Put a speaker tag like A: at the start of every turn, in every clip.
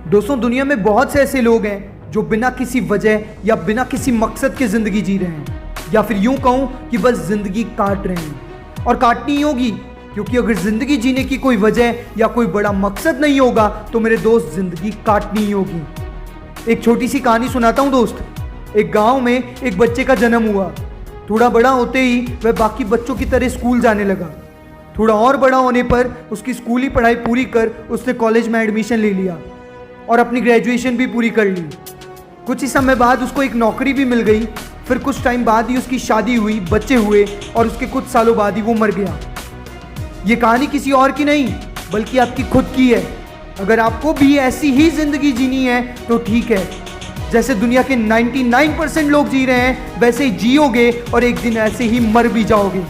A: दोस्तों, दुनिया में बहुत से ऐसे लोग हैं जो बिना किसी वजह या बिना किसी मकसद के ज़िंदगी जी रहे हैं, या फिर यूं कहूँ कि बस ज़िंदगी काट रहे हैं। और काटनी ही होगी, क्योंकि अगर ज़िंदगी जीने की कोई वजह या कोई बड़ा मकसद नहीं होगा तो मेरे दोस्त ज़िंदगी काटनी ही होगी। एक छोटी सी कहानी सुनाता हूँ दोस्त। एक गाँव में एक बच्चे का जन्म हुआ। थोड़ा बड़ा होते ही वह बाकी बच्चों की तरह स्कूल जाने लगा। थोड़ा और बड़ा होने पर उसकी स्कूली पढ़ाई पूरी कर उसने कॉलेज में एडमिशन ले लिया और अपनी ग्रेजुएशन भी पूरी कर ली। कुछ ही समय बाद उसको एक नौकरी भी मिल गई। फिर कुछ टाइम बाद ही उसकी शादी हुई, बच्चे हुए और उसके कुछ सालों बाद ही वो मर गया। ये कहानी किसी और की नहीं बल्कि आपकी खुद की है। अगर आपको भी ऐसी ही जिंदगी जीनी है तो ठीक है, जैसे दुनिया के 99% लोग जी रहे हैं वैसे ही जियोगे और एक दिन ऐसे ही मर भी जाओगे।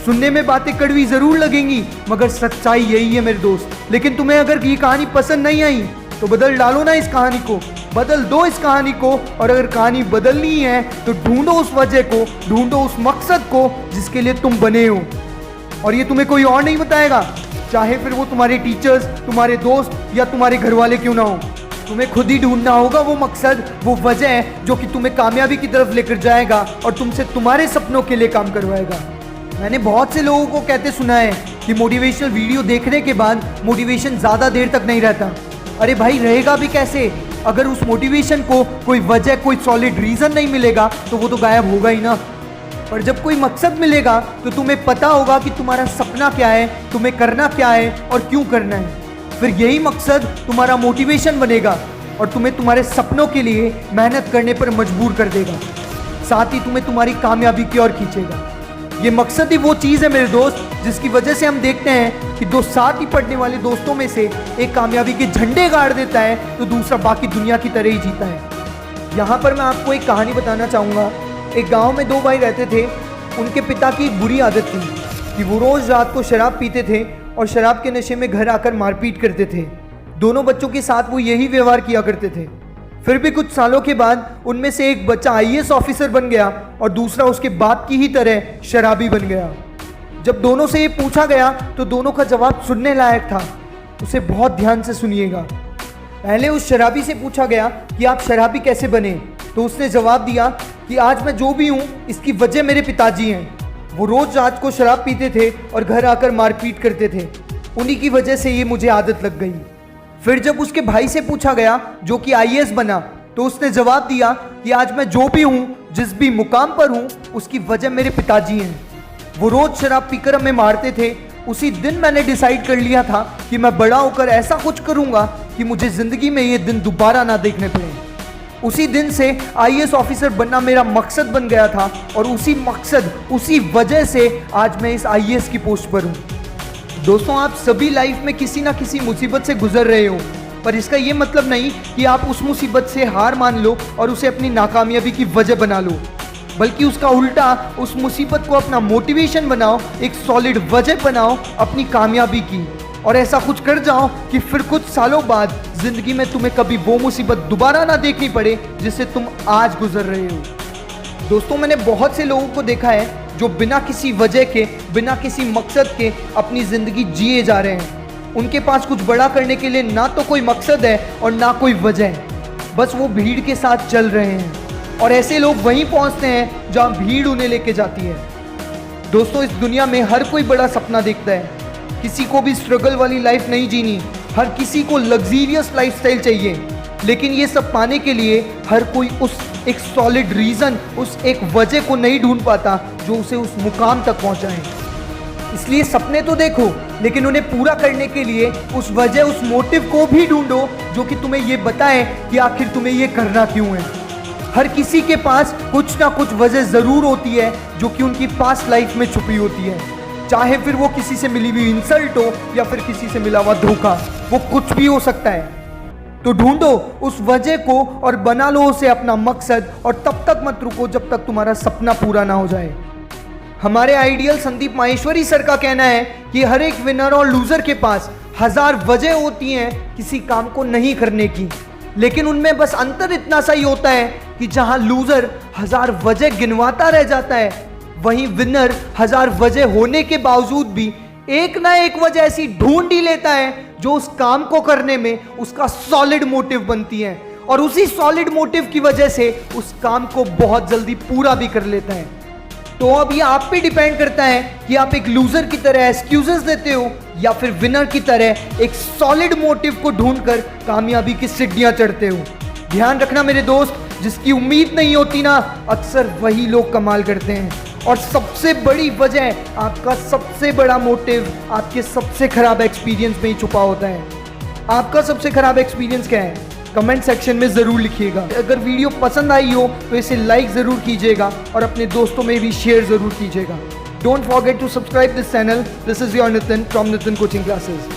A: सुनने में बातें कड़वी जरूर लगेंगी मगर सच्चाई यही है मेरे दोस्त। लेकिन तुम्हें अगर ये कहानी पसंद नहीं आई तो बदल डालो ना इस कहानी को, बदल दो इस कहानी को। और अगर कहानी बदलनी है तो ढूंढो उस वजह को, ढूंढो उस मकसद को जिसके लिए तुम बने हो। और ये तुम्हें कोई और नहीं बताएगा, चाहे फिर वो तुम्हारे टीचर्स, तुम्हारे दोस्त या तुम्हारे घर वाले क्यों ना हो। तुम्हें खुद ही ढूंढना होगा वो मकसद, वो वजह जो कि तुम्हें कामयाबी की तरफ लेकर जाएगा और तुमसे तुम्हारे सपनों के लिए काम करवाएगा। मैंने बहुत से लोगों को कहते सुना है कि मोटिवेशनल वीडियो देखने के बाद मोटिवेशन ज़्यादा देर तक नहीं रहता। अरे भाई, रहेगा भी कैसे? अगर उस मोटिवेशन को कोई वजह, कोई सॉलिड रीज़न नहीं मिलेगा तो वो तो गायब होगा ही ना। पर जब कोई मकसद मिलेगा तो तुम्हें पता होगा कि तुम्हारा सपना क्या है, तुम्हें करना क्या है और क्यों करना है। फिर यही मकसद तुम्हारा मोटिवेशन बनेगा और तुम्हें तुम्हारे सपनों के लिए मेहनत करने पर मजबूर कर देगा, साथ ही तुम्हें तुम्हारी कामयाबी की ओर खींचेगा। ये मकसद ही वो चीज़ है मेरे दोस्त जिसकी वजह से हम देखते हैं कि दो साथ ही पढ़ने वाले दोस्तों में से एक कामयाबी के झंडे गाड़ देता है तो दूसरा बाकी दुनिया की तरह ही जीता है। यहाँ पर मैं आपको एक कहानी बताना चाहूँगा। एक गांव में दो भाई रहते थे। उनके पिता की एक बुरी आदत थी कि वो रोज़ रात को शराब पीते थे और शराब के नशे में घर आकर मारपीट करते थे। दोनों बच्चों के साथ वो यही व्यवहार किया करते थे। फिर भी कुछ सालों के बाद उनमें से एक बच्चा आईएएस ऑफिसर बन गया और दूसरा उसके बाप की ही तरह शराबी बन गया। जब दोनों से ये पूछा गया तो दोनों का जवाब सुनने लायक था। उसे बहुत ध्यान से सुनिएगा। पहले उस शराबी से पूछा गया कि आप शराबी कैसे बने, तो उसने जवाब दिया कि आज मैं जो भी हूँ इसकी वजह मेरे पिताजी हैं। वो रोज रात को शराब पीते थे और घर आकर मारपीट करते थे। उन्हीं की वजह से ये मुझे आदत लग गई। फिर जब उसके भाई से पूछा गया जो कि आईएएस बना, तो उसने जवाब दिया कि आज मैं जो भी हूँ, जिस भी मुकाम पर हूँ, उसकी वजह मेरे पिताजी हैं। वो रोज शराब पीकर हमें मारते थे। उसी दिन मैंने डिसाइड कर लिया था कि मैं बड़ा होकर ऐसा कुछ करूँगा कि मुझे ज़िंदगी में ये दिन दोबारा ना देखने पड़े। उसी दिन से आईएएस ऑफिसर बनना मेरा मकसद बन गया था और उसी मकसद, उसी वजह से आज मैं इस आईएएस की पोस्ट पर हूँ। दोस्तों, आप सभी लाइफ में किसी ना किसी मुसीबत से गुजर रहे हो, पर इसका ये मतलब नहीं कि आप उस मुसीबत से हार मान लो और उसे अपनी नाकामयाबी की वजह बना लो, बल्कि उसका उल्टा, उस मुसीबत को अपना मोटिवेशन बनाओ, एक सॉलिड वजह बनाओ अपनी कामयाबी की, और ऐसा कुछ कर जाओ कि फिर कुछ सालों बाद जिंदगी में तुम्हें कभी वो मुसीबत दोबारा ना देखनी पड़े जिससे तुम आज गुजर रहे हो। दोस्तों, मैंने बहुत से लोगों को देखा है जो बिना किसी वजह के, बिना किसी मकसद के अपनी ज़िंदगी जिए जा रहे हैं। उनके पास कुछ बड़ा करने के लिए ना तो कोई मकसद है और ना कोई वजह है, बस वो भीड़ के साथ चल रहे हैं। और ऐसे लोग वहीं पहुंचते हैं जहां भीड़ उन्हें लेके जाती है। दोस्तों, इस दुनिया में हर कोई बड़ा सपना देखता है। किसी को भी स्ट्रगल वाली लाइफ नहीं जीनी, हर किसी को लग्जीरियस लाइफस्टाइल चाहिए। लेकिन ये सब पाने के लिए हर कोई उस एक सॉलिड रीज़न, उस एक वजह को नहीं ढूंढ पाता जो उसे उस मुकाम तक पहुंचाए। इसलिए सपने तो देखो, लेकिन उन्हें पूरा करने के लिए उस वजह, उस मोटिव को भी ढूंढो जो कि तुम्हें ये बताए कि आखिर तुम्हें ये करना क्यों है। हर किसी के पास कुछ ना कुछ वजह ज़रूर होती है जो कि उनकी पास्ट लाइफ में छुपी होती है, चाहे फिर वो किसी से मिली हुई इंसल्ट हो या फिर किसी से मिला हुआ धोखा, वो कुछ भी हो सकता है। तो ढूंढो उस वजह को और बना लो उसे अपना मकसद, और तब तक मत रुको जब तक तुम्हारा सपना पूरा ना हो जाए। हमारे आइडियल संदीप माहेश्वरी सर का कहना है कि हर एक विनर और लूजर के पास 1000 वजह होती हैं किसी काम को नहीं करने की, लेकिन उनमें बस अंतर इतना सा ही होता है कि जहां लूजर 1000 वजह गिनवाता रह जाता है, वहीं विनर 1000 वजह होने के बावजूद भी एक ना एक वजह ऐसी ढूंढ ही लेता है जो उस काम को करने में उसका सॉलिड मोटिव बनती हैं और उसी सॉलिड मोटिव की वजह से उस काम को बहुत जल्दी पूरा भी कर लेता है। तो अब ये आप पे डिपेंड करता है कि आप एक लूजर की तरह एक्सक्यूजेस देते हो या फिर विनर की तरह एक सॉलिड मोटिव को ढूंढकर कामयाबी की सीढ़ियां चढ़ते हो। ध्यान रखना मेरे दोस्त, जिसकी उम्मीद नहीं होती ना, अक्सर वही लोग कमाल करते हैं। और सबसे बड़ी वजह आपका सबसे बड़ा मोटिव आपके सबसे खराब एक्सपीरियंस में ही छुपा होता है। आपका सबसे खराब एक्सपीरियंस क्या है? कमेंट सेक्शन में ज़रूर लिखिएगा। अगर वीडियो पसंद आई हो तो इसे लाइक ज़रूर कीजिएगा और अपने दोस्तों में भी शेयर ज़रूर कीजिएगा। Don't forget to subscribe this channel. This is your Nitin from Nitin coaching classes.